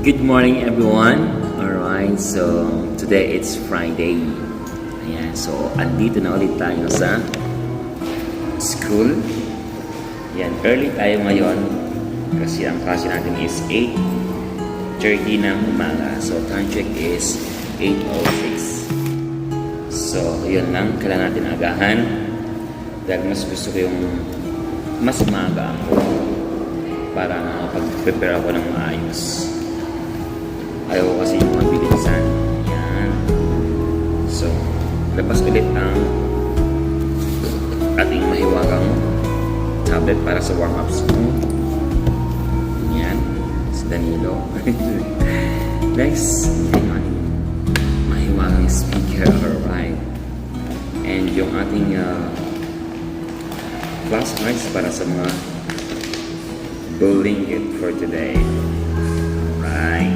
Good morning everyone. Alright, so today it's Friday. Ayan, so andito na ulit tayo sa school. Ayan, early tayo ngayon kasi ang klase natin is 8:30 ng umaga. So time check is 8:06. So yun lang, kailangan natin agahan. Dahil mas gusto ko yung mas maaga ako para nakapag-prepare ako ng maayos. Ayaw ko kasi yung mabilisan. Yan. So, labas ulit ang ating mahiwagang tablet para sa warm-ups mo. Yan. Si Danilo. Next, yung ating mahiwagang speaker. Alright. And yung ating classmates para sa mga bullying it for today. Alright.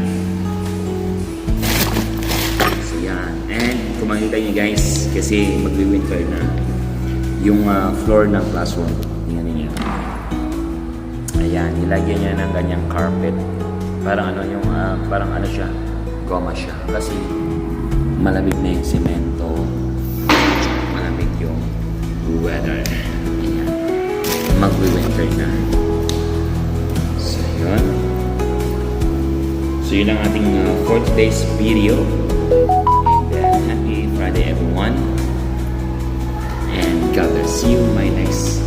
And kung makikita nyo guys, kasi magwi-winter na yung floor ng classroom. Tingnan niyo. Ayan, nilagyan niya ng ganyang carpet. Parang ano yung, parang ano siya, goma siya. Kasi malamig na yung semento. Malamig yung weather. Ayan. Magwi-winter na. So yun. So yun ang ating for today's video. Friday everyone, and God bless you. My next